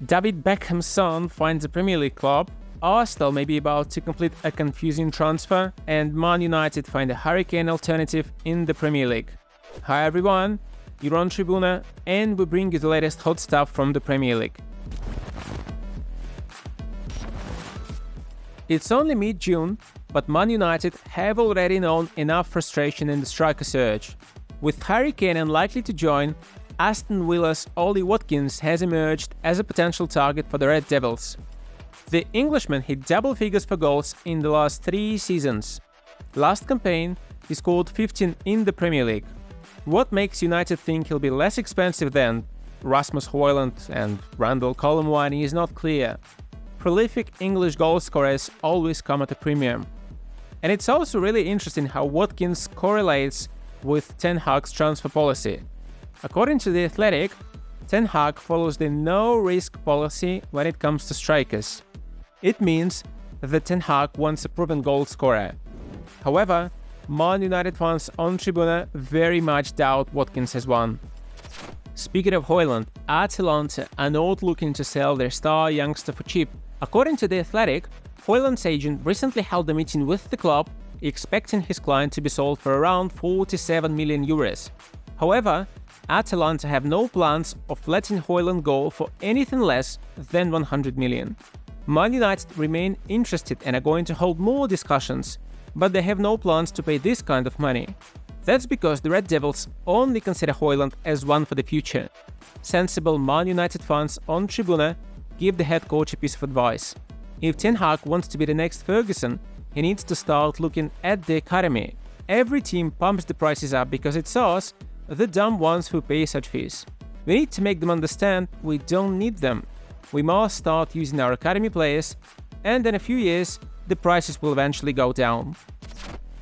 David Beckham's son finds a Premier League club, Arsenal may be about to complete a confusing transfer, and Man United find a Harry Kane alternative in the Premier League. Hi everyone, you're on TRIBUNA, and we bring you the latest hot stuff from the Premier League. It's only mid-June, but Man United have already known enough frustration in the striker search. With Harry Kane unlikely to join, Aston Villa's Ollie Watkins has emerged as a potential target for the Red Devils. The Englishman hit double figures for goals in the last 3 seasons. Last campaign, he scored 15 in the Premier League. What makes United think he'll be less expensive than Rasmus Hojlund and Randall Colomwani is not clear. Prolific English goal scorers always come at a premium. And it's also really interesting how Watkins correlates with Ten Hag's transfer policy. According to The Athletic, Ten Hag follows the no-risk policy when it comes to strikers. It means that Ten Hag wants a proven goal scorer. However, Man United fans on TRIBUNA very much doubt Watkins has won. Speaking of Hojlund, Atalanta are not looking to sell their star youngster for cheap. According to The Athletic, Hojlund's agent recently held a meeting with the club, expecting his client to be sold for around 47 million euros. However, Atalanta have no plans of letting Hojlund go for anything less than 100 million. Man United remain interested and are going to hold more discussions, but they have no plans to pay this kind of money. That's because the Red Devils only consider Hojlund as one for the future. Sensible Man United fans on TRIBUNA give the head coach a piece of advice. If Ten Hag wants to be the next Ferguson, he needs to start looking at the academy. Every team pumps the prices up because it's us, the dumb ones who pay such fees. We need to make them understand we don't need them. We must start using our academy players, and in a few years, the prices will eventually go down.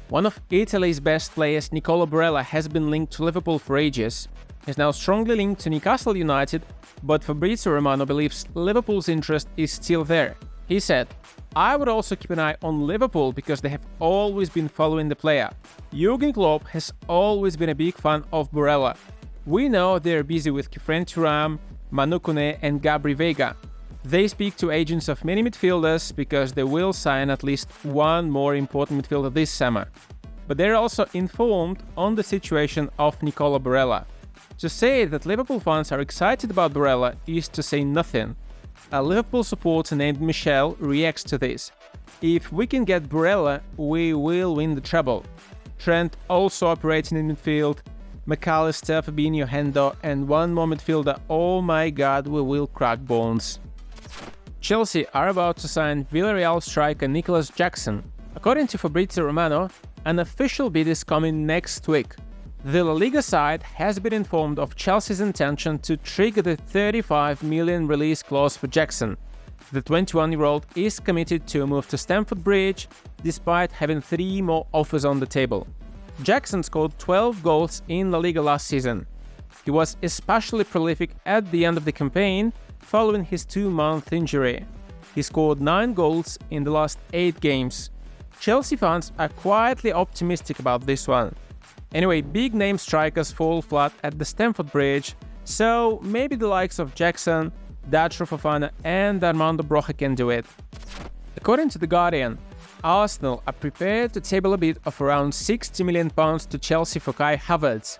One of Italy's best players, Nicolo Barella, has been linked to Liverpool for ages. He's now strongly linked to Newcastle United, but Fabrizio Romano believes Liverpool's interest is still there. He said, "I would also keep an eye on Liverpool because they have always been following the player. Jurgen Klopp has always been a big fan of Barella. We know they're busy with Kefren Thuram, Manu Kone and Gabri Veiga. They speak to agents of many midfielders because they will sign at least one more important midfielder this summer. But they're also informed on the situation of Nicolo Barella. To say that Liverpool fans are excited about Barella is to say nothing." A Liverpool supporter named Michel reacts to this. "If we can get Barella, we will win the treble. Trent also operating in midfield, McAllister, Fabinho, Hendo, and one more midfielder. Oh my god, we will crack bones." Chelsea are about to sign Villarreal striker Nicolas Jackson. According to Fabrizio Romano, an official bid is coming next week. The La Liga side has been informed of Chelsea's intention to trigger the 35 million release clause for Jackson. The 21-year-old is committed to a move to Stamford Bridge, despite having 3 more offers on the table. Jackson scored 12 goals in La Liga last season. He was especially prolific at the end of the campaign, following his 2-month injury. He scored 9 goals in the last 8 games. Chelsea fans are quietly optimistic about this one. Anyway, big-name strikers fall flat at the Stamford Bridge, so maybe the likes of Jackson, Datro Fofana and Armando Broja can do it. According to The Guardian, Arsenal are prepared to table a bid of around £60 million to Chelsea for Kai Havertz.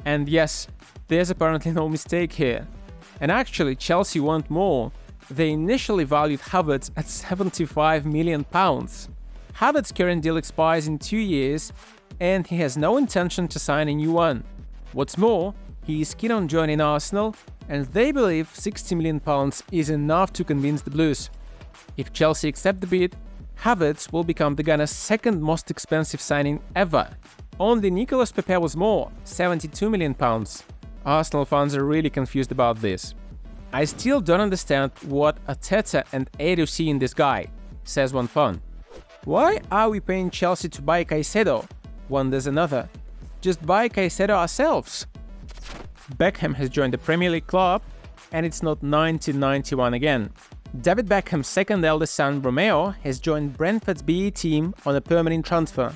And yes, there's apparently no mistake here. And actually, Chelsea want more. They initially valued Havertz at £75 million. Havertz's current deal expires in 2 years, and he has no intention to sign a new one. What's more, he is keen on joining Arsenal, and they believe £60 million is enough to convince the Blues. If Chelsea accept the bid, Havertz will become the Gunners' second most expensive signing ever. Only Nicolas Pepe was more, £72 million. Arsenal fans are really confused about this. "I still don't understand what Arteta and Edu see in this guy," says one fan. "Why are we paying Chelsea to buy Caicedo?" wonders another. "Just buy Caicedo ourselves." Beckham has joined the Premier League club, and it's not 1991 again. David Beckham's second eldest son, Romeo, has joined Brentford's B team on a permanent transfer.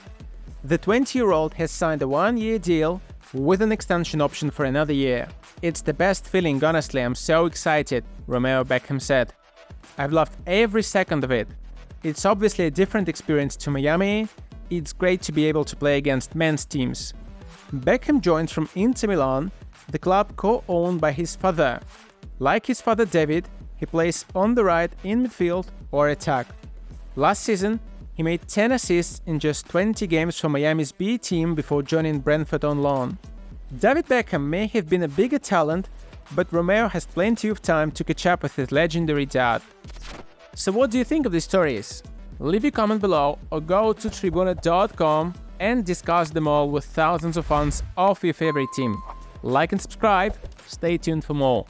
The 20-year-old has signed a one-year deal with an extension option for another year. "It's the best feeling, honestly, I'm so excited," Romeo Beckham said. "I've loved every second of it. It's obviously a different experience to Miami. It's great to be able to play against men's teams." Beckham joined from Inter Milan, the club co-owned by his father. Like his father David, he plays on the right in midfield or attack. Last season, he made 10 assists in just 20 games for Miami's B team before joining Brentford on loan. David Beckham may have been a bigger talent, but Romeo has plenty of time to catch up with his legendary dad. So what do you think of these stories? Leave your comment below or go to TRIBUNA.com and discuss them all with thousands of fans of your favorite team. Like and subscribe, stay tuned for more.